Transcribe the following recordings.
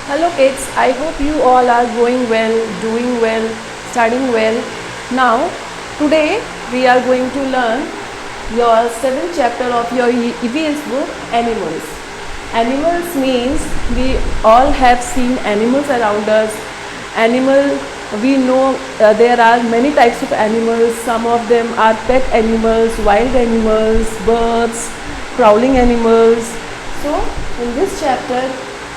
Hello kids, I hope you all are going well, doing well, studying well. Now, today we are going to learn your 7th chapter of your EVS book, Animals. Animals means we all have seen animals around us. Animal, we know there are many types of animals. Some of them are pet animals, wild animals, birds, crawling animals. So, in this chapter,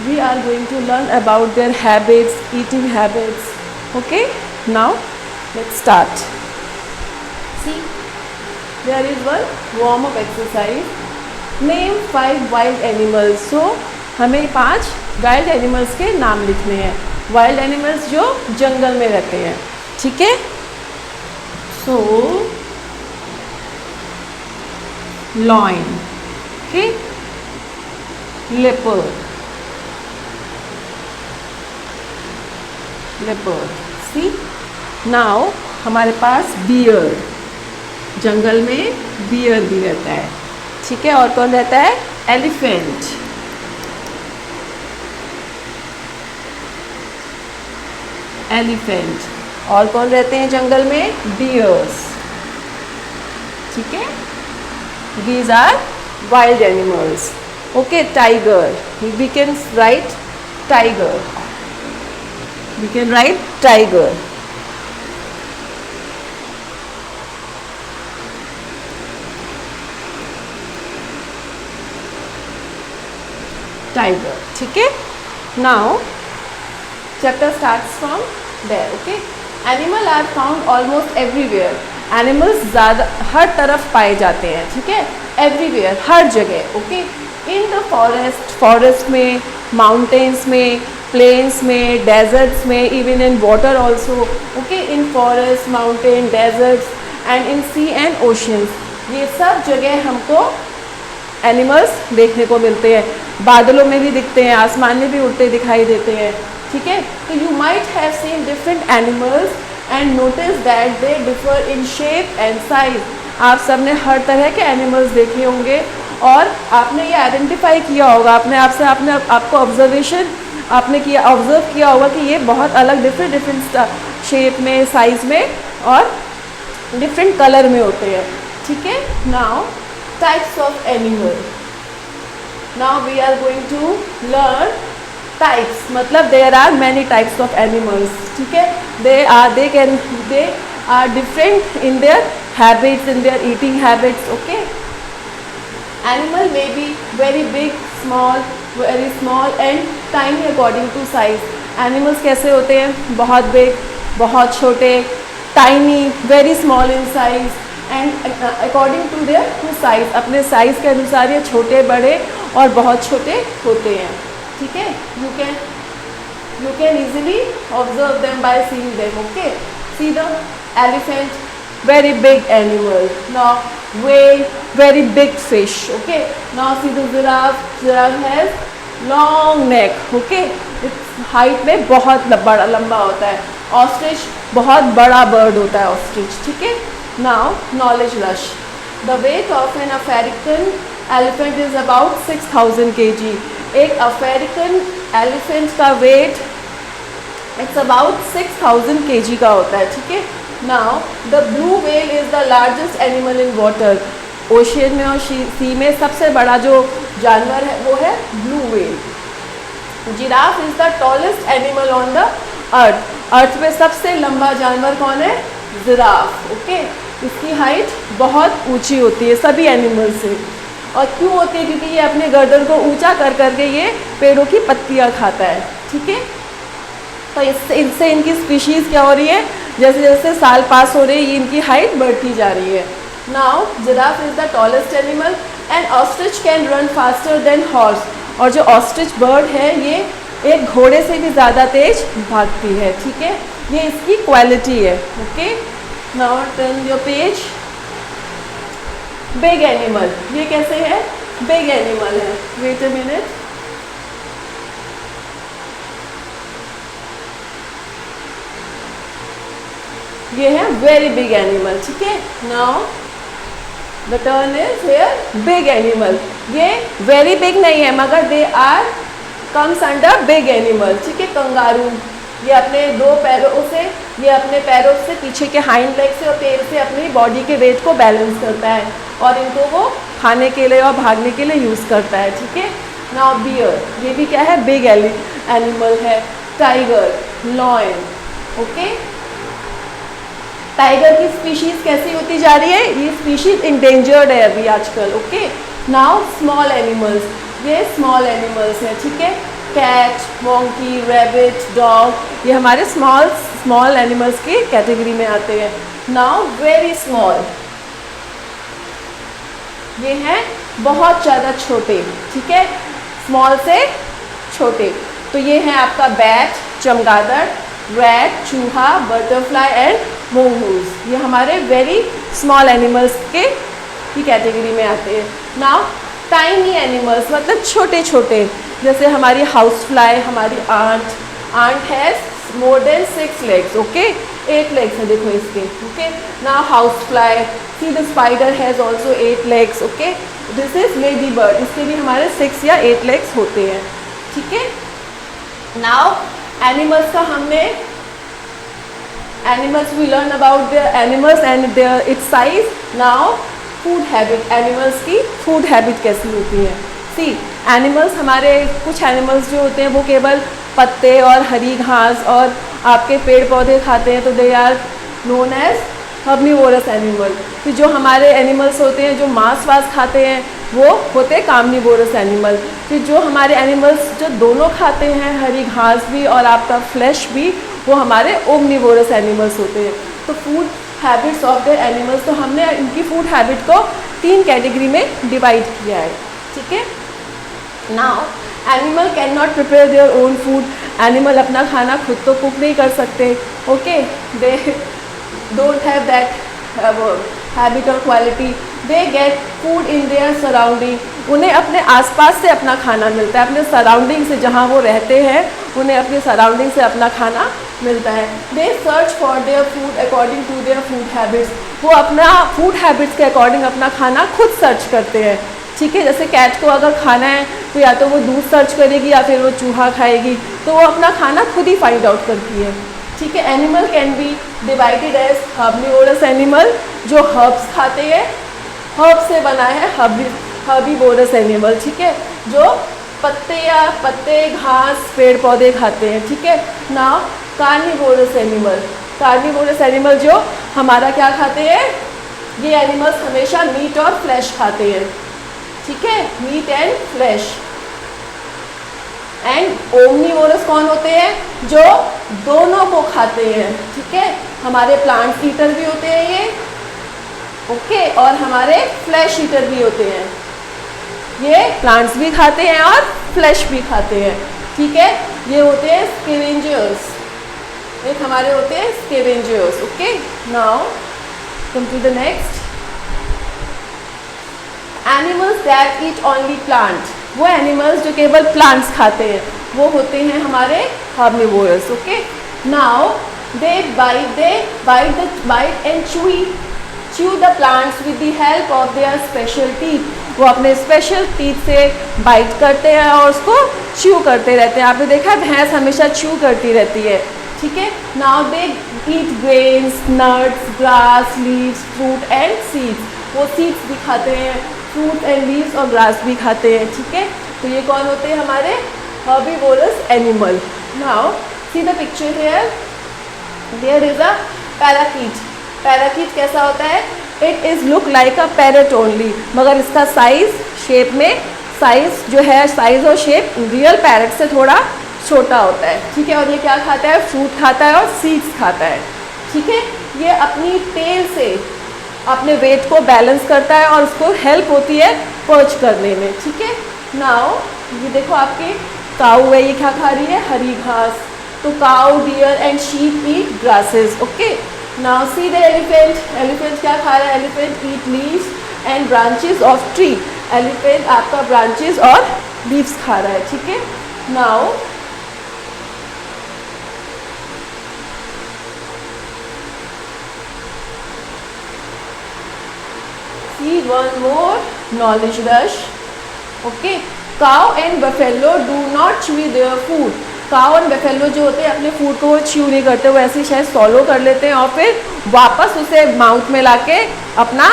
we are going to learn about their habits, eating habits. Okay, now let's start. See, there is one warm up exercise. Name 5 wild animals. So हमें 5 wild animals के नाम लिखने हैं. Wild animals जो जंगल में रहते हैं. ठीक है. सो लॉयन, ओके, लेपर्ड, लेपर्ड. सी, नाउ हमारे पास बियर, जंगल में बियर भी रहता है. ठीक है. और कौन रहता है? Elephant, elephant. और कौन रहते हैं जंगल में? डियर्स. ठीक है. These are wild animals. Okay. Tiger, we can write tiger. We can write tiger. Tiger. ठीक है. Now chapter starts from there. Okay. Animal are found almost everywhere. Animals ज़्यादा हर तरफ पाए जाते हैं. ठीक है. Everywhere, हर जगह. Okay. In the forest, forest में, mountains में, प्लेन्स में, डेजर्ट्स में, even in water also. Okay. In forest, mountain, deserts and in sea and oceans. ये सब जगह हमको एनिमल्स देखने को मिलते हैं. बादलों में भी दिखते हैं, आसमान में भी उड़ते दिखाई देते हैं. ठीक है. तो you might have seen different animals and notice that they differ in shape and size. आप सब ने हर तरह के एनिमल्स देखे होंगे और आपने ये आइडेंटिफाई किया होगा अपने आप से. आपको ऑब्जर्वेशन आपने किया, ऑब्जर्व किया होगा कि ये बहुत अलग डिफरेंट शेप में, साइज में और डिफरेंट कलर में होते हैं. ठीक है. Now types of animal. Now we are going to learn types. मतलब there are many types of animals. ठीक है. They are different in their habits, in their eating habits. Okay. Animal may be very big, very small and tiny according to size. Animals कैसे होते हैं? बहुत big, बहुत छोटे, tiny, very small in size and according to their size. अपने size के अनुसार ये छोटे, बड़े और बहुत छोटे होते हैं. ठीक है. You can easily observe them by seeing them. Okay. See the elephant, very big animal. Now whale, very big fish. Okay. Now see the giraffe. Giraffe has long neck. Okay. Its height में बहुत बड़ा लंबा होता है. Ostrich बहुत बड़ा bird होता है. Ostrich. ठीक है. Now knowledge rush. The weight of an African elephant is about 6,000 kg. एक African elephant का weight it's about 6,000 kg का होता है. ठीक है. Now the blue whale is the largest animal in water. Ocean में और सी में सबसे बड़ा जो जानवर है वो है blue whale. Giraffe is the tallest animal on the earth. Earth पे सबसे लंबा जानवर कौन है? जिराफ. ओके. इसकी हाइट बहुत ऊंची होती है सभी एनिमल से. और क्यों होती है? क्योंकि ये अपने गर्दन को ऊंचा कर करके ये पेड़ों की पत्तियां खाता है. ठीक है. तो इससे इनकी स्पीशीज़ क्या हो रही है? जैसे जैसे साल पास हो रहे हैं इनकी हाइट बढ़ती जा रही है. Now giraffe is the tallest animal and ostrich can run faster than horse. और जो ऑस्ट्रिच बर्ड है ये एक घोड़े से भी ज़्यादा तेज भागती है. ठीक है. ये इसकी क्वालिटी है. Okay. Now turn your page. Big animal. ये कैसे है? बिग एनिमल है. Wait a minute. ये है वेरी बिग एनिमल. ठीक है. Now the turn is here big animal. ये वेरी बिग नहीं है मगर they are comes under big animal, ठीक है। कंगारू ये अपने दो पैरों से, ये अपने पैरों से पीछे के हाइंड लेग से और पैर से अपनी बॉडी के वेट को बैलेंस करता है और इनको वो खाने के लिए और भागने के लिए यूज़ करता है, ठीक है। नाउ बियर, ये भी क्या है, बिग एनिमल है। Tiger, lion, okay. टाइगर की स्पीशीज कैसी होती जा रही है, ये स्पीशीज इंडेंजर्ड है अभी आजकल, ओके। नाउ स्मॉल एनिमल्स, ये स्मॉल एनिमल्स हैं, ठीक है। कैट, मोंकी, रैबिट, डॉग, ये हमारे स्मॉल एनिमल्स की कैटेगरी में आते हैं। नाउ वेरी स्मॉल, ये हैं बहुत ज़्यादा छोटे, ठीक है, स्मॉल से छोटे। तो ये हैं आपका बैट, चमगादड़, रैट, चूहा, बटरफ्लाई एंड मोंगूज, ये हमारे वेरी स्मॉल एनिमल्स के की कैटेगरी में आते हैं। नाउ टाइनी एनिमल्स मतलब छोटे छोटे, जैसे हमारी हाउस फ्लाई, हमारी ant has more than 6 legs, okay, 8 legs है देखो इसके, okay. Now house fly, see the spider has also 8 legs, okay. This is lady bird, इसके भी हमारे 6 या 8 legs होते हैं, ठीक है। नाउ एनिमल्स का हमने animals we learn about the animals and their its size. Now food habit, animals की फूड हैबिट कैसी होती है। सी एनिमल्स, हमारे कुछ एनिमल्स जो होते हैं वो केवल पत्ते और हरी घास और आपके पेड़ पौधे खाते हैं, तो they are known as herbivorous animal. फिर जो हमारे एनिमल्स होते हैं जो मांस वास खाते हैं वो होते हैं कार्निवोरस एनिमल। फिर जो हमारे एनिमल्स जो दोनों खाते हैं, हरी घास भी और आपका फ्लैश भी, वो हमारे ओमनिवोरस एनिमल्स होते हैं। तो food habits of the animals, तो हमने इनकी फूड हैबिट को 3 कैटेगरी में डिवाइड किया है, ठीक है। Now animal can not prepare their own food, animal अपना खाना खुद तो कुक नहीं कर सकते, okay. They don't have that habit और quality, they get food in their surrounding, उन्हें अपने आसपास से अपना खाना मिलता है, अपने सराउंडिंग से, जहाँ वो रहते हैं उन्हें अपने सराउंडिंग से अपना खाना मिलता है। They search for their food according to their food habits, वो अपना फूड हैबिट्स के अकॉर्डिंग अपना खाना खुद सर्च करते हैं, ठीक है। जैसे कैट को अगर खाना है तो या तो वो दूध सर्च करेगी या फिर वो चूहा खाएगी, तो वो अपना खाना खुद ही फाइंड आउट करती है, ठीक है। Animal can be divided as herbivorous animal, जो हर्ब्स खाते हैं, हर्ब से बना है हर्बीवोरस एनिमल, ठीक है, जो पत्ते घास पेड़ पौधे खाते हैं, ठीक है। Now carnivorous animal, carnivorous animal जो हमारा क्या खाते हैं, ये एनिमल्स हमेशा मीट और फ्लैश खाते हैं, ठीक है, meat and flesh. And omnivorous कौन होते हैं, जो दोनों को खाते हैं, ठीक है। हमारे प्लांट ईटर भी होते हैं ये, ओके, और हमारे फ्लैश ईटर भी होते हैं, ये प्लांट्स भी खाते हैं और फ्लैश भी खाते हैं, ठीक है। ये होते हैं स्कैवेंजर्स, एक हमारे होते हैं scavengers, okay. Now come to the next, animals that eat only plant, वो एनिमल्स जो केवल प्लांट्स खाते हैं वो होते हैं हमारे herbivorous, okay. Now they bite and chew the plants with the help of their special teeth, वो अपने स्पेशल टीथ से बाइट करते हैं और उसको च्यू करते रहते हैं। आपने देखा है भैंस हमेशा च्यू करती रहती है, ठीक है। Now they eat grains, nuts, grass, leaves, fruit and seeds, वो सीड्स भी खाते हैं, फ्रूट एंड लीव्स और ग्रास भी खाते हैं, ठीक है। तो ये कौन होते हैं हमारे herbivorous animal. Now see the picture here, there is a parakeet. Parakeet कैसा होता है, it is look like a parrot only, मगर इसका साइज शेप में साइज जो है, साइज और शेप रियल पैरेट से थोड़ा छोटा होता है, ठीक है। और ये क्या खाता है, फ्रूट खाता है और सीड्स खाता है, ठीक है। ये अपनी टेल से अपने वेट को बैलेंस करता है और उसको हेल्प होती है पर्च करने में, ठीक है। नाउ ये देखो आपके काऊ है, ये क्या खा रही है, हरी घास। तो cow, deer and sheep eat grasses, okay. Now see the elephant, elephant क्या खा रहा है, elephant eat leaves and branches of tree, elephant आपका ब्रांचेस और लीव्स खा रहा है, ठीक है। Now see one more knowledge rush, okay. Cow and buffalo do not chew their food. Cow and buffalo जो होते हैं अपने फूड को वो च्यू नहीं करते, वो ऐसे शायद सॉलो कर लेते हैं और फिर वापस उसे माउथ में लाके अपना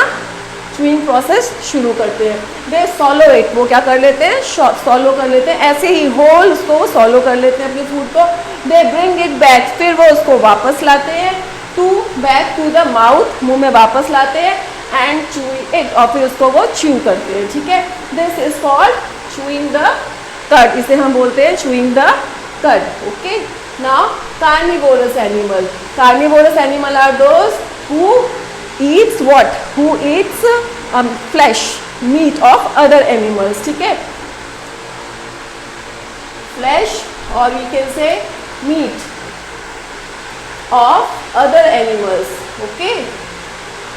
च्यूइंग प्रोसेस शुरू करते हैं। दे सॉलो इट, वो क्या कर लेते हैं, सॉलो कर लेते हैं, ऐसे ही होल उसको सॉलो कर लेते हैं अपने फूड को। दे ब्रिंग इट बैक, फिर वो उसको वापस लाते हैं to back to the mouth, मुंह में वापस लाते हैं एंड च्यू इट, और फिर उसको वो च्यू करते हैं। ठीक है, this is called chewing the cud, इसे हम बोलते हैं chewing the cud. Okay, now carnivorous animal. Carnivorous animal are those who eats what? Who eats flesh, meat of other animals. ठीक है, flesh or we can say meat of other animals. Okay,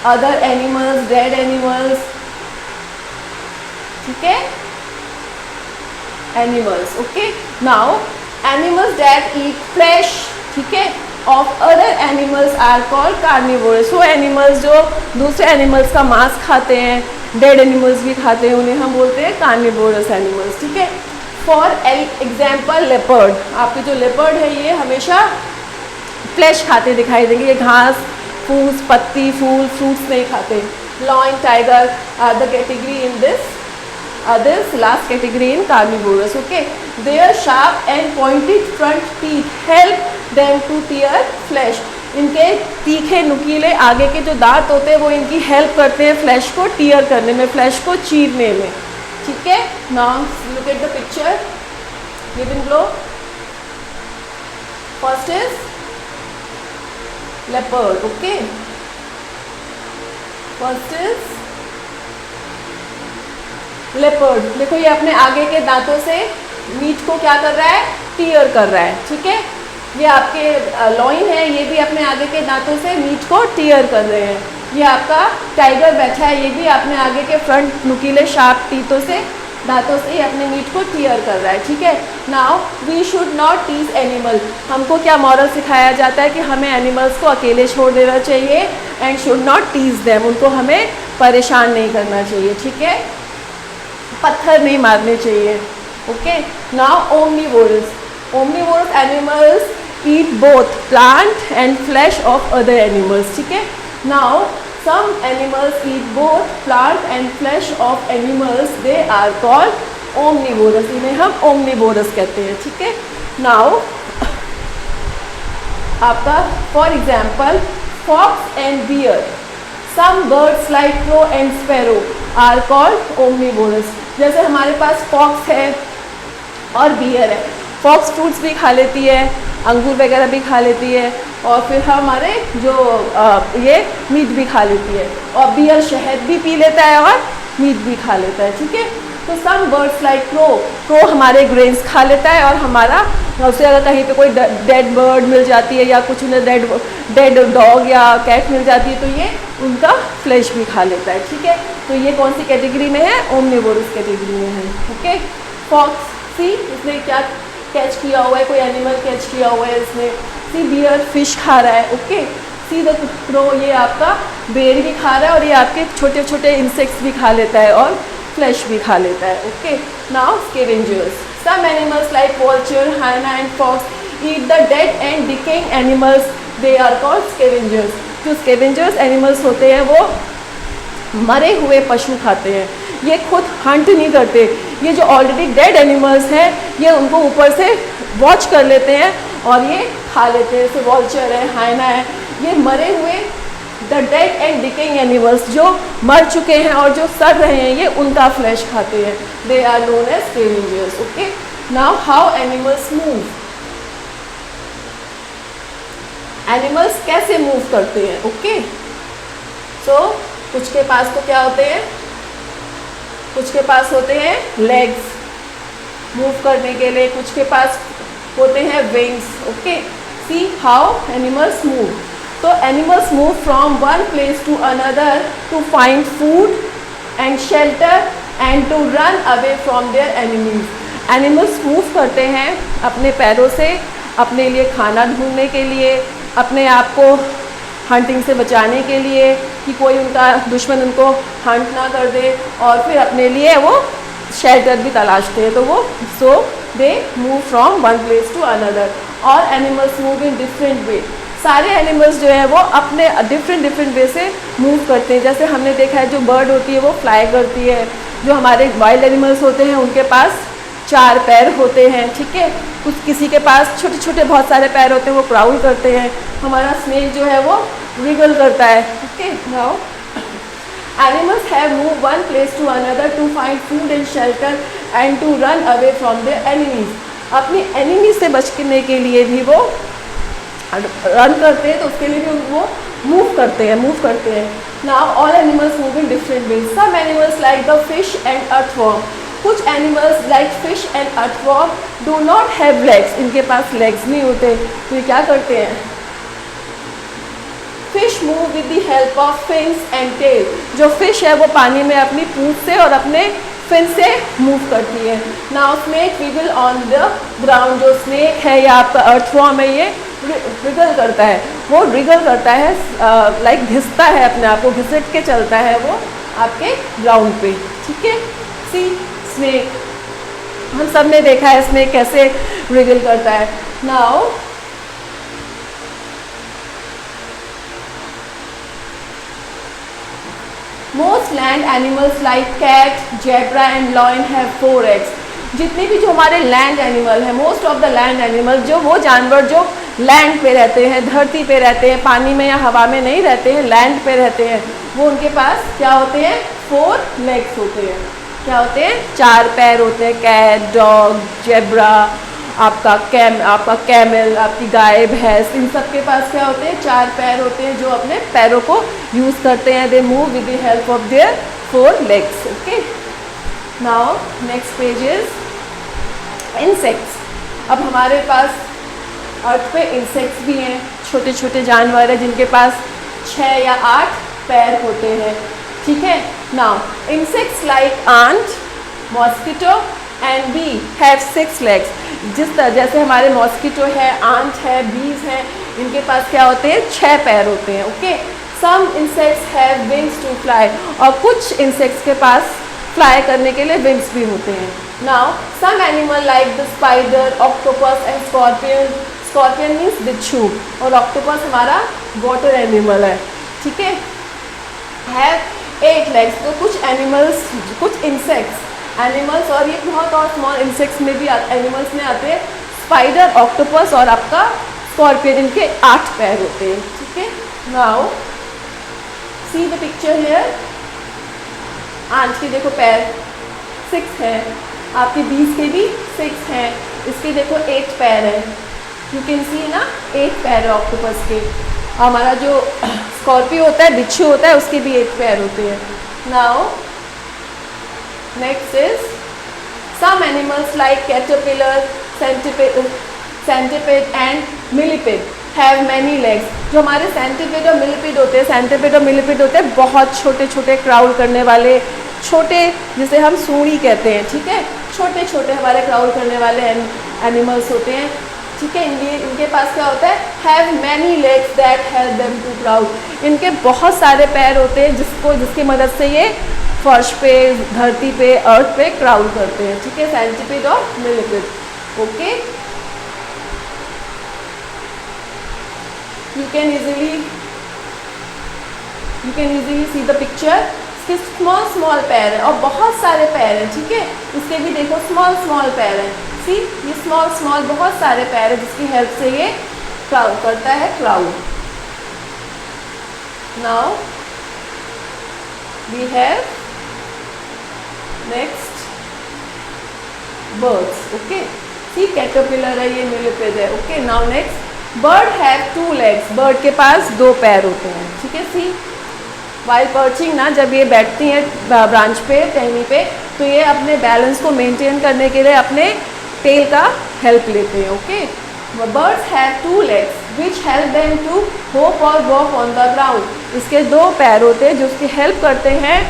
other animals, dead animals. ठीक है, animals. Okay, now animals that eat flesh, ठीक है, of other animals are called carnivorous. वो animals जो दूसरे animals का मांस खाते हैं, डेड एनिमल्स भी खाते हैं, उन्हें हम बोलते हैं कार्निवोरस एनिमल्स। ठीक है, फॉर एग्जाम्पल लेपर्ड, आपके जो लेपर्ड है ये हमेशा फ्लैश खाते दिखाई देंगे, ये घास फूस पत्ती फूल फ्रूट्स नहीं खाते। Lion tiger are the category in this, this last category in carnivorous. Okay, their sharp and pointed front teeth help them to tear flesh. इनके तीखे नुकीले आगे के जो दांत होते हैं वो इनकी हेल्प करते हैं फ्लैश को टीयर करने में, फ्लैश को चीरने में। ठीक है, now look at the picture given below. First is leopard. Okay, first is leopard. देखो ये अपने आगे के दांतों से मीट को क्या कर रहा है, टीयर कर रहा है। ठीक है, ये आपके लॉइन है, ये भी अपने आगे के दांतों से मीट को टीयर कर रहे हैं। ये आपका टाइगर बैठा है, ये भी अपने आगे के फ्रंट नुकीले शार्प टीथों से दांतों से ही अपने मीट को टीयर कर रहा है। ठीक है, now we should not tease animal. हमको क्या मॉरल सिखाया जाता है कि हमें एनिमल्स को अकेले छोड़ देना चाहिए and should not tease them, उनको हमें परेशान नहीं करना चाहिए। ठीक है, पत्थर नहीं मारने चाहिए। Okay, now omnivorous. Omnivorous animals eat both plant and flesh of other animals. ठीक है, now some animals eat both plant and flesh of animals, they are called omnivorous, इन्हें हम ओमनीवोरस कहते हैं। ठीक है, नाउ आपका for example fox and bear, some birds like crow and sparrow are called omnivorous. जैसे हमारे पास फॉक्स है और बियर है, फॉक्स फ्रूट्स भी खा लेती है, अंगूर वगैरह भी खा लेती है, और फिर हमारे जो ये मीट भी खा लेती है, और बियर शहद भी पी लेता है और मीट भी खा लेता है। ठीक है, तो some birds like crow, crow हमारे ग्रेन्स खा लेता है, और हमारा उससे अगर कहीं पे कोई डेड बर्ड मिल जाती है या कुछ उन्हें डेड डॉग या कैट मिल जाती है तो ये उनका फ्लैश भी खा लेता है। ठीक है, तो ये कौन सी कैटेगरी में है, ओमनीवोरस कैटेगरी में है। ओके, फॉक्स, सी इसने क्या कैच किया हुआ है, कोई एनिमल कैच किया हुआ है इसने। सी बियर फिश खा रहा है। ओके, सी द क्रो, ये आपका बेर भी खा रहा है और ये आपके छोटे छोटे इंसेक्ट्स भी खा लेता है और फ्लैश भी खा लेता है। Okay, now scavengers, some animals like vulture, hyena and fox eat the dead and decaying animals, they are called scavengers. जो स्कैवेंजर्स एनिमल्स होते हैं वो मरे हुए पशु खाते हैं, ये खुद हंट नहीं करते, ये जो ऑलरेडी डेड एनिमल्स हैं ये उनको ऊपर से वॉच कर लेते हैं और ये खा लेते हैं। जैसे वॉल्चर है, हाइना है, ये मरे हुए the dead and decaying animals जो मर चुके हैं और जो सड़ रहे हैं ये उनका फ्लैश खाते हैं, they are known as scavengers. Okay, now how animals move. Animals कैसे मूव करते हैं। ओके, सो कुछ के पास तो क्या होते हैं, कुछ के पास होते हैं लेग्स मूव करने के लिए, कुछ के पास होते हैं wings. Okay, see how animals move. तो animals move from one place to another to find food and shelter and to run away from their enemies. Animals move करते हैं अपने पैरों से अपने लिए खाना ढूंढने के लिए, अपने आप को हंटिंग से बचाने के लिए कि कोई उनका दुश्मन उनको हंट ना कर दे, और फिर अपने लिए वो शेल्टर भी तलाशते हैं, तो वो so they move from one place to another. और animals move in different way, सारे एनिमल्स जो है वो अपने डिफरेंट वे से मूव करते हैं। जैसे हमने देखा है जो बर्ड होती है वो फ्लाई करती है, जो हमारे वाइल्ड एनिमल्स होते हैं उनके पास 4 पैर होते हैं, ठीक है। कुछ किसी के पास छोटे छोटे बहुत सारे पैर होते हैं, वो क्राउल करते हैं। हमारा स्नेक जो है वो रिगल करता है, okay. Now animals have moved one place to another to find food and shelter and to run away from their enemies। अपनी एनिमी से बचने के लिए भी वो रन करते हैं, तो उसके लिए भी वो मूव करते हैं। Now all animals move in different ways। Some animals like the fish and earthworm, कुछ animals like fish and earthworm do not have legs, इनके पास लेग्स नहीं होते, तो ये क्या करते हैं? Fish move with the help of fins and tail. जो फिश है वो पानी में अपनी पूंछ से और अपने फिन से मूव करती है। Now snake wiggle on the ground, जो स्नेक है या आपका अर्थवॉर्म है ये रिगल करता है, वो रिगल करता है लाइक घिसता है, अपने आप को घिसट के चलता है वो आपके ग्राउंड पे, ठीक है। सी स्नेक, हम सब ने देखा है स्नेक कैसे रिगल करता है। Now most land animals like cat, zebra and lion have 4 eggs। जितने भी जो हमारे लैंड एनिमल हैं, most of the land animal, जो वो जानवर जो लैंड पे रहते हैं, धरती पे रहते हैं, पानी में या हवा में नहीं रहते हैं, लैंड पे रहते हैं, वो उनके पास क्या होते हैं? 4 legs होते हैं। क्या होते हैं? 4 पैर होते हैं। कैट, डॉग, जेब्रा, आपका कैमल, आपकी गाय, भैंस, इन सब के पास क्या होते हैं? 4 पैर होते हैं, जो अपने पैरों को यूज़ करते हैं। They move with the help of their 4 legs, okay. Now next page is insects. अब हमारे पास अर्थ पे इंसेक्ट्स भी हैं, छोटे छोटे जानवर हैं जिनके पास 6 या 8 पैर होते हैं, ठीक है। Now insects like ant, mosquito and bee have 6 legs। जिस तरह जैसे हमारे मॉस्किटो है, आंट है, बीज हैं, इनके पास क्या होते हैं? 6 पैर होते हैं, okay. Some insects have wings to fly, और कुछ इंसेक्ट्स के पास फ्लाई करने के लिए विंग्स भी होते हैं। Now some animal like the spider, octopus and scorpion, scorpion means बिच्छू, और ऑक्टोपस हमारा वाटर एनिमल है, ठीक है। Have 8 legs। तो कुछ एनिमल्स, कुछ इंसेक्ट्स एनिमल्स, और ये बहुत और स्मॉल इंसेक्ट्स में भी एनिमल्स में आते हैं, स्पाइडर, ऑक्टोपस और आपका स्कॉर्पियन, इनके 8 पैर होते हैं, ठीक है। Now see the picture here. Ant के देखो पैर 6 हैं, आपके बीज के भी 6 हैं, इसके देखो 8 पैर है, यू कैन सी ना 8 पैर है ऑक्टोपस के। हमारा जो स्कॉर्पियो होता है, बिच्छू होता है, उसके भी 8 पैर होते हैं। Now next is some animals like caterpillar, centipede and millipede have many legs. जो हमारे सेंटिपिड और मिलिपिड होते हैं, बहुत छोटे छोटे क्राउल करने वाले, छोटे, जिसे हम सूड़ी कहते हैं, ठीक है। छोटे छोटे हमारे क्राउल करने वाले एनिमल्स होते हैं, ठीक है। इनके पास क्या होता है? Have many legs that help them to crawl. इनके बहुत सारे पैर होते हैं जिसकी मदद से ये फर्श पे, धरती पे, अर्थ पे क्राउल करते हैं, ठीक है। सेंटिपिड और millipede, okay. You can easily see the picture. इसके स्मॉल पैर हैं और बहुत सारे पैर हैं, ठीक है। इसके भी देखो स्मॉल पैर हैं, सी ये स्मॉल बहुत सारे पैर हैं, जिसकी हेल्प से ये क्राउल करता है, crawl. Now we have next birds, okay. See caterpillar है, ये मिलिपिड है, okay. Now next bird have 2 legs। Bird के पास 2 पैर होते हैं, ठीक है। सी वाइल पर्चिंग ना, जब ये बैठती हैं ब्रांच पे, टहनी पे, तो ये अपने बैलेंस को मेंटेन करने के लिए अपने टेल का हेल्प लेते हैं, okay. Birds have 2 legs which help them to hop और वॉक ऑन द ग्राउंड। इसके 2 पैर होते हैं जो उसकी हेल्प करते हैं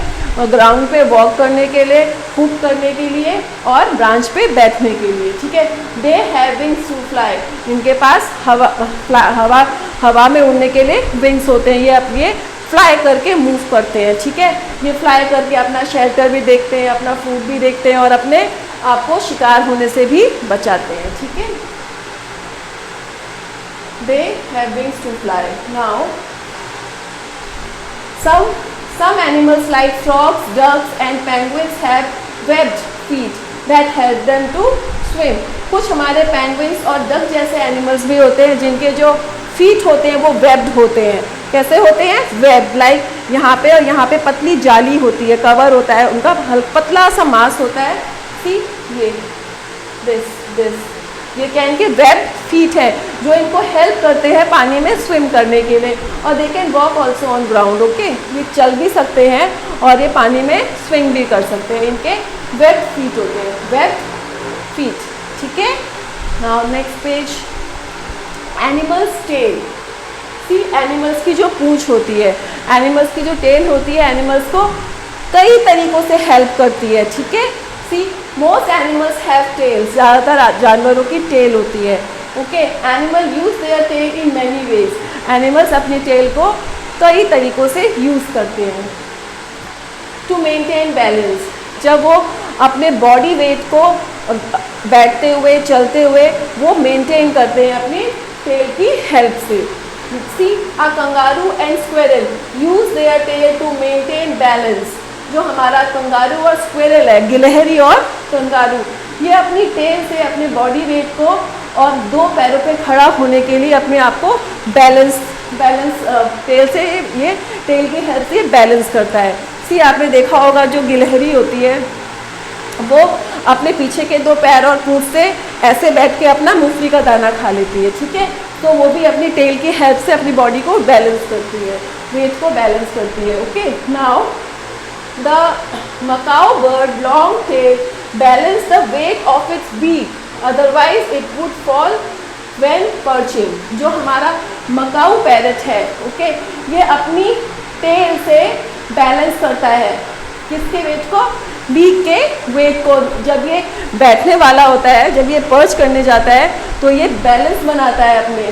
ग्राउंड पे वॉक करने के लिए, हुप करने के लिए और ब्रांच पे बैठने के लिए, ठीक है। They have wings to fly. इनके पास हवा में उड़ने के लिए विंग्स होते हैं, ये फ्लाई करके मूव करते हैं, ठीक है। ये फ्लाई करके अपना शेल्टर भी देखते हैं, अपना फूड भी देखते हैं और अपने आप को शिकार होने से भी बचाते हैं, ठीक है। They have wings to fly. Now, some animals like frogs, ducks and penguins have webbed feet that help them to swim. कुछ हमारे पेंगुइन्स और डक जैसे एनिमल्स भी होते हैं जिनके जो फीट होते हैं वो वेब्ड होते हैं। कैसे होते हैं? वेब, लाइक यहाँ पे और यहाँ पे पतली जाली होती है, कवर होता है उनका, पतला सा मांस होता है। सी ये दिस ये क्या इनके वेब फीट है जो इनको हेल्प करते हैं पानी में स्विम करने के लिए। और they can walk also on ground, okay. ये चल भी सकते हैं और ये पानी में स्विम भी कर सकते हैं, इनके वेब फीट होते हैं, वेब फीट, ठीक है। Now next page, animals tail. See animals की जो पूंछ होती है, एनिमल्स की जो टेल होती है, एनिमल्स को कई तरीक़ों से हेल्प करती है, ठीक है। See most animals have tails, ज़्यादातर जानवरों की टेल होती है, okay. Animal use their tail in many ways, animals अपनी टेल को कई तरीक़ों से यूज़ करते हैं। टू मेंटेन बैलेंस, जब वो अपने बॉडी वेट को बैठते हुए चलते हुए वो मेंटेन करते हैं अपनी टेल की हेल्प से। See a kangaroo and squirrel use their tail to maintain balance. जो हमारा कंगारू और स्क्विरल है, गिलहरी और कंगारू, ये अपनी टेल से अपने बॉडी वेट को और दो पैरों पे खड़ा होने के लिए अपने आप को बैलेंस टेल से, ये टेल की हेल्प से बैलेंस करता है। सी आपने देखा होगा जो गिलहरी होती है वो अपने पीछे के दो पैर और पूंछ से ऐसे बैठ के अपना मूंगफली का दाना खा लेती है, ठीक है। तो वो भी अपनी टेल की हेल्प से अपनी बॉडी को बैलेंस करती है, वेट को बैलेंस करती है, okay. Now the macaw bird long tail balance the weight of its beak, otherwise it would fall when perching. जो हमारा मकाऊ पैरट है, ओके, ये अपनी टेल से बैलेंस करता है किसके वेट को? बीक के वेट को। जब ये बैठने वाला होता है, जब ये पर्च करने जाता है तो ये बैलेंस बनाता है अपने,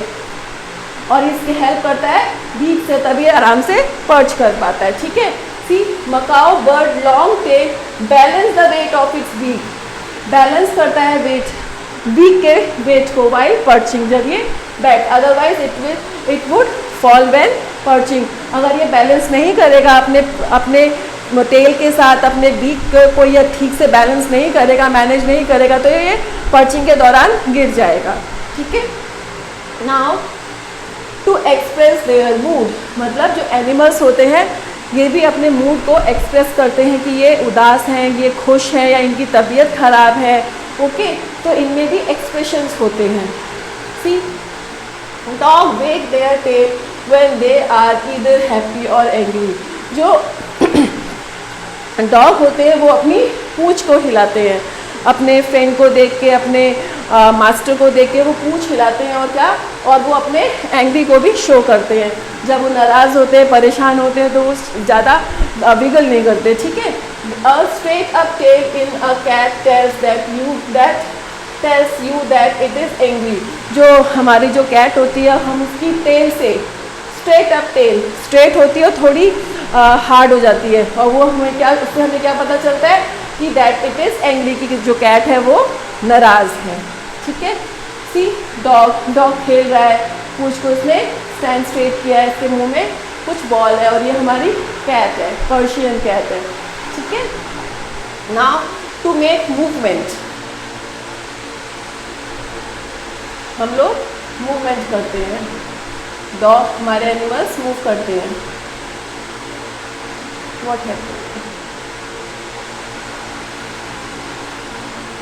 और इसकी हेल्प करता है बीक से, तभी आराम से पर्च कर पाता है, ठीक है। See macaw bird long tail balance the weight of its beak, balance करता है वेट, बीक के वेट को वाइल पर्चिंग, जब ये बैठ, otherwise it would fall when perching. अगर ये बैलेंस नहीं करेगा अपने टेल के साथ, अपने बीक को ये ठीक से बैलेंस नहीं करेगा, मैनेज नहीं करेगा, तो ये पर्चिंग के दौरान गिर जाएगा, ठीक है। Now to express their mood, मतलब जो एनिमल्स होते हैं ये भी अपने मूड को एक्सप्रेस करते हैं कि ये उदास हैं, ये खुश हैं, या इनकी तबीयत ख़राब है, ओके। तो इनमें भी एक्सप्रेशंस होते हैं। See dog wag their tail when they are either happy or angry. जो डॉग होते हैं वो अपनी पूंछ को हिलाते हैं, अपने फ्रेंड को देख के, अपने मास्टर को देख के वो पूंछ हिलाते हैं, और क्या, और वो अपने एंग्री को भी शो करते हैं। जब वो नाराज़ होते हैं, परेशान होते हैं, तो वो ज़्यादा विगल नहीं करते, ठीक है। A straight up tail in a cat tells you that it is angry. जो हमारी जो कैट होती है, हम उसकी टेल से, स्ट्रेट अप टेल, स्ट्रेट होती है और थोड़ी हार्ड हो जाती है, और वो हमें क्या, उससे हमें क्या पता चलता है कि दैट इट इज़ एंग्री, की जो कैट है वो नाराज़ है, ठीक है। सी डॉग खेल रहा है, पूंछ को इसने स्टैंड स्ट्रेट किया है, इसके मुंह में कुछ बॉल है, और ये हमारी कैट है, पर्शियन कैट है, ठीक है। नाउ टू मेक मूवमेंट, हम लोग मूवमेंट करते हैं, डॉग हमारे एनिमल्स मूव करते हैं। What happens?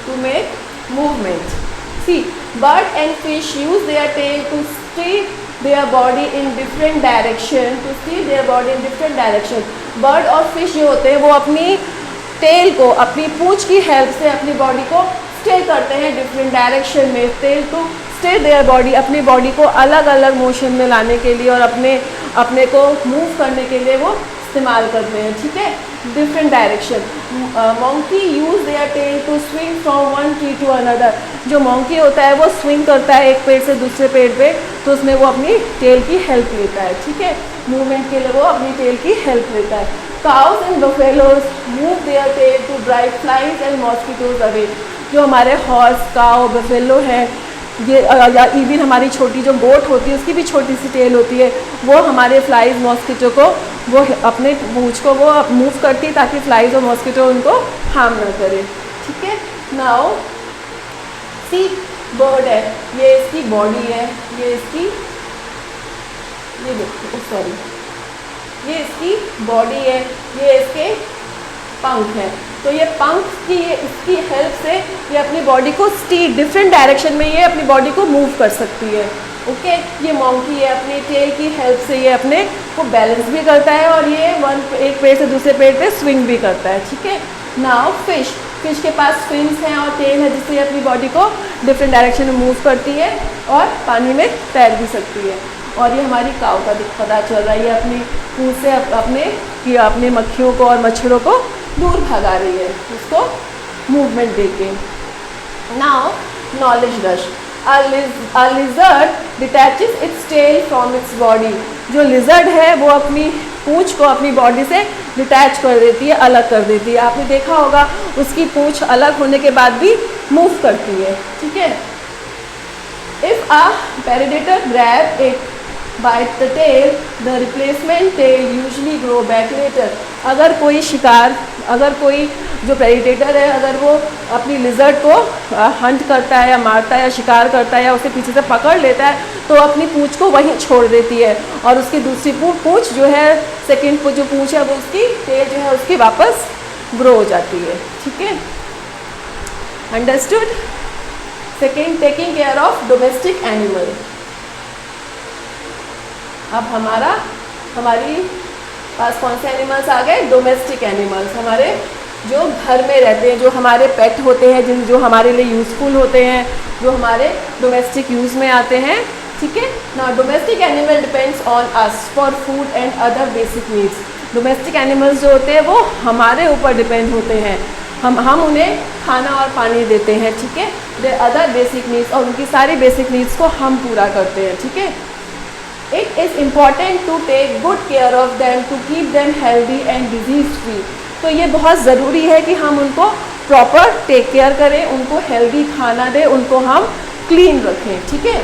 To make movement. See, bird and fish use their tail to steer their body in different direction. To steer their body in different direction. Bird और fish जो होते हैं वो अपनी tail को, अपनी पूंछ की हेल्प से अपनी बॉडी को स्टे करते हैं डिफरेंट डायरेक्शन में। Tail to stay their body, अपनी बॉडी को अलग अलग मोशन में लाने के लिए और अपने को मूव करने के लिए वो इस्तेमाल करते हैं, ठीक है, different direction. Monkey use their tail to swing from one tree to another. जो मंकी होता है वो स्विंग करता है एक पेड़ से दूसरे पेड़ पे, तो उसमें वो अपनी टेल की हेल्प लेता है, ठीक है। मूवमेंट के लिए वो अपनी टेल की हेल्प लेता है। Cows and buffaloes move their tail to drive flies and mosquitoes away. जो हमारे हॉर्स, काउ, बफेलो है, ये या इवन हमारी छोटी जो गोट होती है उसकी भी छोटी सी टेल होती है, वो हमारे फ्लाइज मॉस्किटो को वो अपने पूंछ को वो मूव करती है ताकि फ्लाइज और मॉस्किटो उनको हार्म ना करे। ठीक है, नाउ सी बर्ड है, ये इसकी बॉडी है, ये इसकी, ये देखो सॉरी, ये इसकी बॉडी है, ये इसके पंख है। तो ये पंख की इसकी हेल्प से ये अपनी बॉडी को डिफरेंट डायरेक्शन में ये अपनी बॉडी को मूव कर सकती है। ओके, ये मॉन्की है, अपनी टेल की हेल्प से ये अपने को बैलेंस भी करता है और ये एक पेड़ से दूसरे पेड़ पे स्विंग भी करता है। ठीक है, नाउ फिश के पास फिन्स हैं और टेल है जिससे ये अपनी बॉडी को डिफरेंट डायरेक्शन में मूव करती है और पानी में तैर भी सकती है। और ये हमारी काऊ का पता चल रहा है, ये अपनी पूंछ से अपने मक्खियों को और मच्छरों को दूर भगा रही है उसको मूवमेंट देके। Now knowledge rush, a lizard detaches its tail from its body। जो लिजर्ड है वो अपनी पूंछ को अपनी बॉडी से डिटैच कर देती है, अलग कर देती है। आपने देखा होगा उसकी पूंछ अलग होने के बाद भी मूव करती है। ठीक है, if a predator grab it by the tail, the replacement tail usually grow back later। अगर कोई जो प्रेडिटेटर है अगर वो अपनी लिजर्ड को हंट करता है या मारता है या शिकार करता है या उसे पीछे से पकड़ लेता है तो अपनी पूंछ को वहीं छोड़ देती है और उसकी दूसरी पूंछ जो है, सेकेंड जो पूंछ है वो उसकी टेल जो है उसकी वापस ग्रो हो जाती है। ठीक है, understood. Second, taking care of domestic animal. अब हमारी पास कौन से एनिमल्स आ गए? डोमेस्टिक एनिमल्स, हमारे जो घर में रहते हैं, जो हमारे पेट होते हैं, जो हमारे लिए यूज़फुल होते हैं, जो हमारे डोमेस्टिक यूज़ में आते हैं। ठीक है, now domestic animal depends on us for food and other basic needs. Domestic animals जो होते हैं वो हमारे ऊपर डिपेंड होते हैं, हम उन्हें खाना और पानी देते हैं। ठीक है, दे अदर बेसिक नीड्स, और उनकी सारी बेसिक नीड्स को हम पूरा करते हैं। ठीक है, it is important to take good care of them to keep them healthy and disease free. तो ये बहुत ज़रूरी है कि हम उनको प्रॉपर टेक केयर करें, उनको हेल्दी खाना दें, उनको हम क्लीन रखें। ठीक है,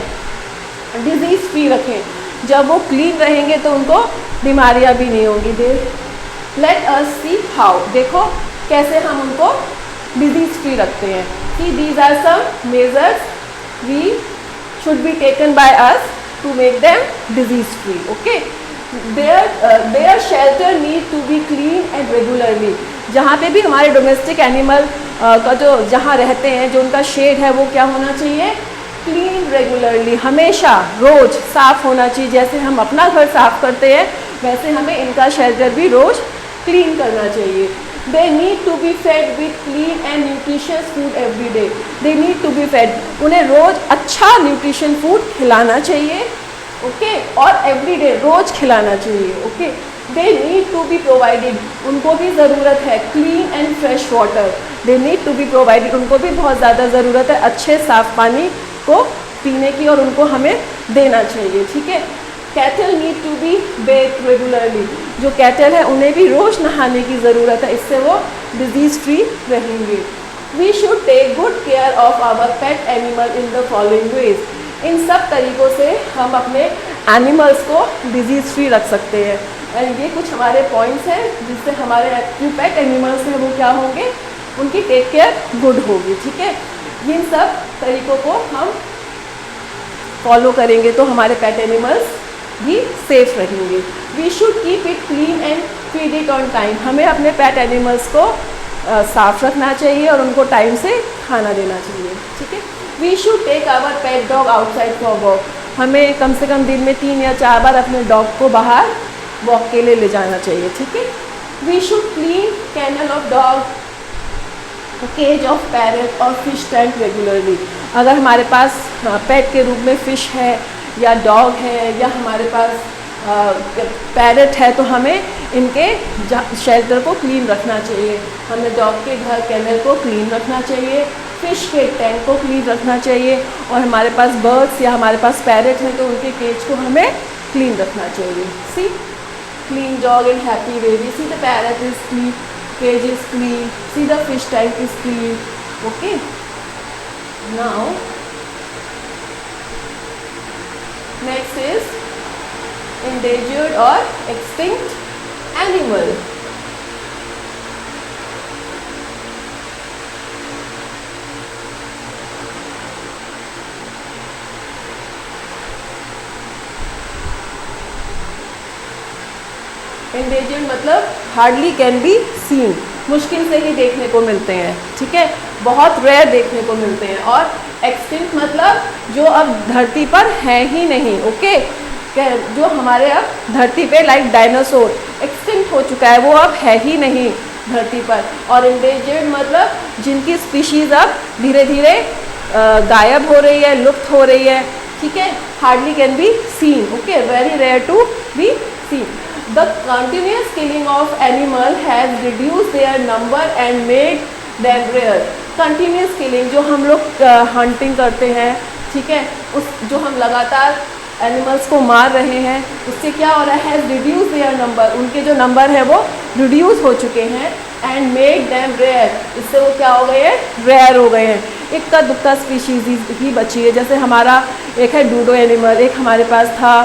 डिजीज़ फ्री रखें। जब वो क्लीन रहेंगे तो उनको बीमारियां भी नहीं होंगी। दे लेट अस सी हाउ, देखो कैसे हम उनको डिजीज़ फ्री रखते हैं। कि these are some measures we should be taken by us to make them disease free। okay, their shelter need to be clean and regularly। जहाँ पे भी हमारे डोमेस्टिक एनिमल का जो जहाँ रहते हैं, जो उनका शेड है वो क्या होना चाहिए? क्लीन रेगुलरली, हमेशा रोज साफ होना चाहिए। जैसे हम अपना घर साफ करते हैं वैसे हमें इनका शेल्टर भी रोज क्लीन करना चाहिए। They need to be fed with clean and nutritious food every day। They need to be fed, उन्हें रोज अच्छा न्यूट्रिशन फूड खिलाना चाहिए। ओके, और एवरी डे रोज खिलाना चाहिए। Okay, they need to be provided, उनको भी ज़रूरत है clean and fresh water. They need to be provided, उनको भी बहुत ज़्यादा ज़रूरत है अच्छे साफ पानी को पीने की और उनको हमें देना चाहिए। ठीक है, cattle need to be bathed regularly, जो कैटल है उन्हें भी रोज़ नहाने की ज़रूरत है, इससे वो डिजीज़ फ्री रहेंगे। We should take good care of our pet animal in the following ways. इन सब तरीक़ों से हम अपने एनिमल्स को डिजीज़ फ्री रख सकते हैं। एंड ये कुछ हमारे पॉइंट्स हैं जिससे हमारे जो पेट एनिमल्स हैं वो क्या होंगे, उनकी टेक केयर गुड होगी। ठीक है, इन सब तरीक़ों को हम फॉलो करेंगे तो हमारे पेट एनिमल्स भी सेफ रहेंगे। We should keep it clean and feed it on time, हमें अपने पेट एनिमल्स को साफ रखना चाहिए और उनको टाइम से खाना देना चाहिए। ठीक है, we should take our pet dog outside for walk, हमें कम से कम दिन में 3 या 4 बार अपने डॉग को बाहर वॉक के लिए ले जाना चाहिए। ठीक है, we should clean kennel of dog, cage of parrot और फिश टैंक रेगुलरली। अगर हमारे पास पेट के रूप में फ़िश है या डॉग है या हमारे पास पैरेट है तो हमें इनके शेल्टर को क्लीन रखना चाहिए। हमें डॉग के घर कैनल को क्लीन रखना चाहिए, फ़िश के टैंक को क्लीन रखना चाहिए, और हमारे पास बर्ड्स या हमारे पास पैरेट हैं तो उनके केज को हमें क्लीन रखना चाहिए। सी clean dog and happy baby. See the parrot is clean, cage is clean. See the fish tank is clean. Okay. Now, next is endangered or extinct animal. Endangered मतलब hardly can be scene, मुश्किल से ही देखने को मिलते हैं, ठीक है, बहुत रेयर देखने को मिलते हैं। और एक्सटिंक्ट मतलब जो अब धरती पर है ही नहीं। ओके, जो हमारे अब धरती पे लाइक डायनासोर एक्सटिंक्ट हो चुका है, वो अब है ही नहीं धरती पर। और एंडेंजर्ड मतलब जिनकी स्पीशीज़ अब धीरे धीरे गायब हो रही है, लुप्त हो रही है, ठीक है, hardly can be seen. Okay, very rare to be seen. The continuous killing of animal has reduced their number and made them rare. Continuous killing जो हम लोग हंटिंग करते हैं, ठीक है, उस जो हम लगातार एनिमल्स को मार रहे हैं, उससे क्या हो रहा है, रिड्यूस देयर नंबर, उनके जो नंबर है वो रिड्यूस हो चुके हैं। एंड मेड देम रेयर, इससे वो क्या हो गए हैं, रेयर हो गए हैं। इक्का दुक्का स्पीशीज ही बची है, जैसे हमारा एक है डूडो एनिमल, एक हमारे पास था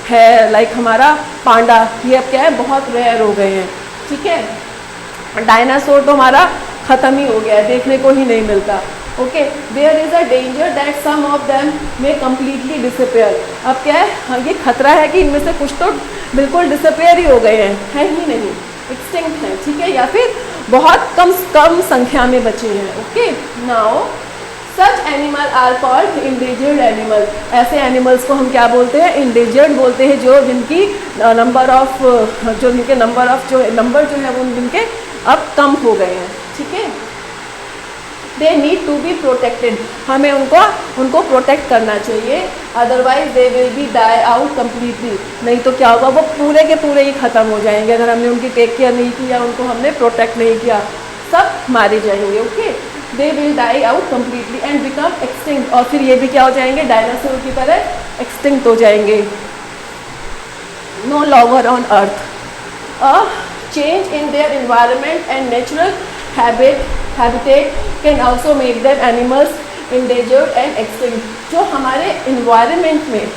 है लाइक हमारा पांडा, ये अब क्या है, बहुत रेयर हो गए हैं, ठीक है। डायनासोर तो हमारा ख़त्म ही हो गया है, देखने को ही नहीं मिलता। Okay, there is a danger that some of them may completely disappear. अब क्या है, ये खतरा है कि इनमें से कुछ तो बिल्कुल डिसअपेयर ही हो गए हैं, है ही नहीं, एक्सटिंक्ट हैं, ठीक है, या फिर बहुत कम संख्या में बचे हैं। Okay, now such animal are called endangered animal. ऐसे एनिमल्स को हम क्या बोलते हैं, इंडेंजर्ड बोलते हैं, जो जिनकी नंबर जो है वो जिनके अब कम हो गए हैं, ठीक है। They need to be protected, हमें उनको प्रोटेक्ट करना चाहिए, otherwise they will be die out completely. नहीं तो क्या होगा, वो पूरे के पूरे ही ख़त्म हो जाएंगे अगर हमने उनकी टेक केयर नहीं किया, उनको हमने प्रोटेक्ट नहीं किया, सब मारे जाएंगे। Okay, they will die out completely and become extinct, और फिर ये भी क्या हो जाएंगे, डायनासोर की तरह एक्सटिंक्ट हो जाएंगे। No longer on earth, a change in their environment and natural habitat can also make them animals endangered and extinct. जो हमारे इन्वायरमेंट में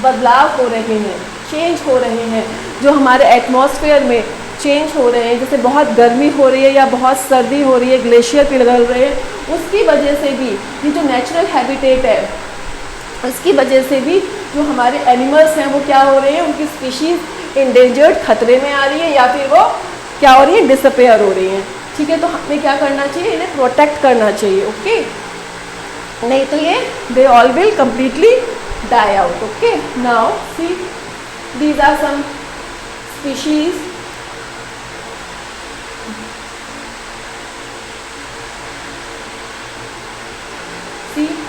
बदलाव हो रहे हैं, चेंज हो रहे हैं, जो हमारे एटमॉस्फेयर में चेंज हो रहे हैं, जैसे बहुत गर्मी हो रही है या बहुत सर्दी हो रही है, ग्लेशियर पिघल रहे हैं, उसकी वजह से भी ये जो नेचुरल हैबिटेट है, उसकी वजह से भी जो हमारे एनिमल्स हैं वो क्या हो रहे हैं, उनकी स्पीशीज़ इंडेंजर्ड खतरे में आ रही है, या फिर वो क्या हो रही है, डिसअपेयर हो रही हैं, ठीक है। तो हमें क्या करना चाहिए, इन्हें प्रोटेक्ट करना चाहिए। ओके, नहीं तो ये they all will completely die out. Okay, now see these are some species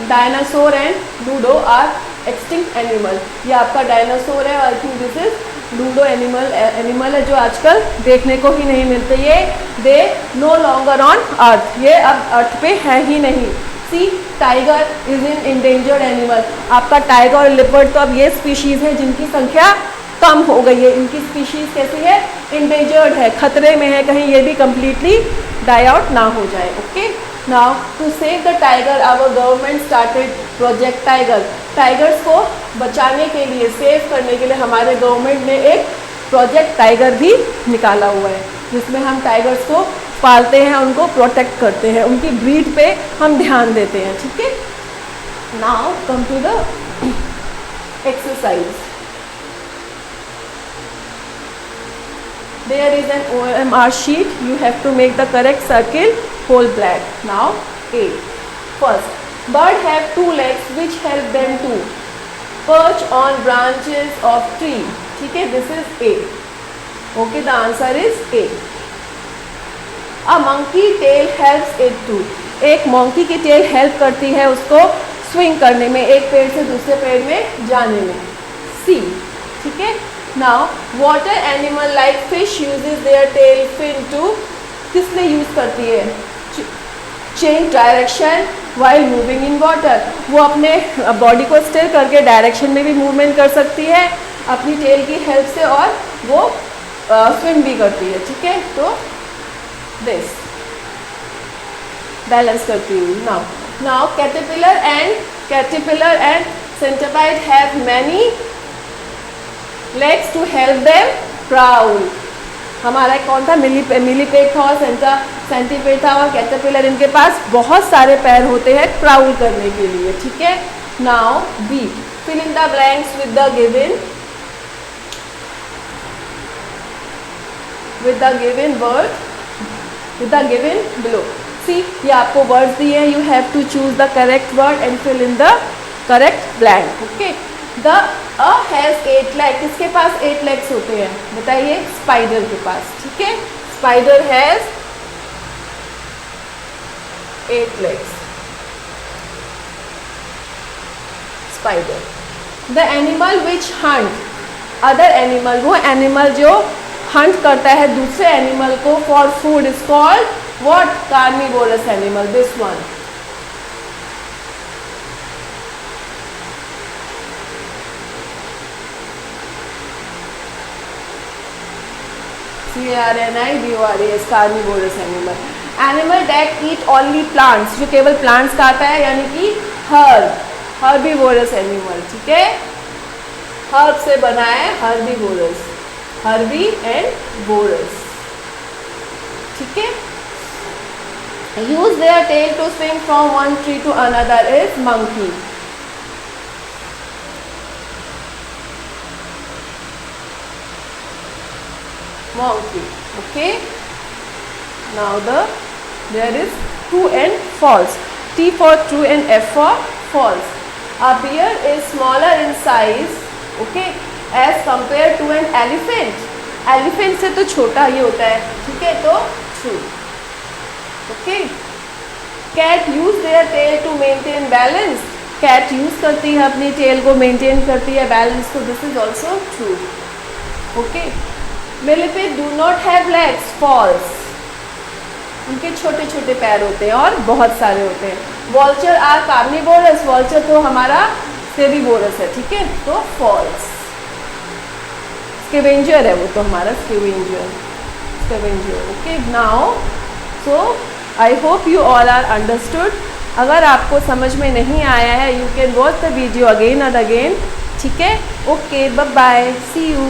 dinosaur and dodo are extinct animal. ये आपका डायनासोर है, I think this is dodo animal है, जो आजकल देखने को ही नहीं मिलते। ये they no longer on earth, ये अब अर्थ पे है ही नहीं। See tiger is an endangered animal, आपका टाइगर और लिपर्ड तो अब ये स्पीशीज़ है जिनकी संख्या कम हो गई है, इनकी स्पीशीज़ कैसी है, इंडेंजर्ड है, खतरे में है, कहीं ये भी कम्प्लीटली डाई आउट ना हो जाए। Okay, now to save the tiger our government started project tiger. Tigers को बचाने के लिए, सेव करने के लिए हमारे गवर्नमेंट ने एक प्रोजेक्ट टाइगर भी निकाला हुआ है, जिसमें हम टाइगर्स को पालते हैं, उनको प्रोटेक्ट करते हैं, उनकी ब्रीड पे हम ध्यान देते हैं, ठीक है। Now come to the exercise. There is an OMR sheet, you have to make the correct circle, whole black. Now A. First, bird have two legs which help them to perch on branches of tree. ठीक है, this is A. Okay, the answer is A. A monkey tail helps it to. एक monkey की tail help करती है उसको swing करने में, एक पेड़ से दूसरे पेड़ में जाने में। C. ठीक है। Now, water animal like fish uses their tail fin to, किस लिए यूज़ करती है, change direction while moving in water। वो अपने बॉडी को स्टिर करके डायरेक्शन में भी मूवमेंट कर सकती है अपनी टेल की हेल्प से, और वो स्विम भी करती है, ठीक है। तो दिस बैलेंस करती हूँ। Now caterpillar and centipede have many legs to help them crawl। हमारा कौन था, मिलीपेड था और सेंटीपेड था, और कैटरपिलर इनके पास बहुत सारे पैर होते हैं क्राउल करने के लिए, ठीक है। Now B, fill in the blanks with the given word, with the given below। See, ये आपको वर्ड्स दिए हैं, you have to choose the correct word and fill in the correct blank, okay. The a has 8 leg, किसके पास 8 legs होते हैं बताइए, spider के पास, ठीक है। Spider has 8 legs, spider. The animal witch hunt other animal, वो एनिमल जो हंट करता है दूसरे एनिमल को for food is called what, carnivorous animal, this one. CARNIVOROUS, carnivorous animal. Animal that eat only plants, जो केवल प्लांट्स खाता है, यानी कि हर्बीवोरस एनिमल, ठीक है। हर्ब से बना है हर्बीवोरस, हर्बी एंड वोरस, ठीक है। Use their tail to swing from one tree to another is monkey. Monkey, okay। Now there is true and false, T for true and F for false। A bear is smaller in size, okay, as compared to an elephant। Elephant से तो छोटा ही होता है, ठीक है, तो true, okay। Cat use their tail to maintain balance। Cat use करती है अपनी tail को, maintain करती है balance को, this is also true, okay। Millipede do not have legs, false। उनके छोटे छोटे पैर होते हैं और बहुत सारे होते हैं। Vulture are carnivorous, vulture तो हमारा सेविवोरस है, ठीक है, तो false। Scavenger है वो तो हमारा scavenger, okay। Now so I hope you all are understood। अगर आपको समझ में नहीं आया है, you can watch the video again and again, ठीक है। Okay, bye bye, see you।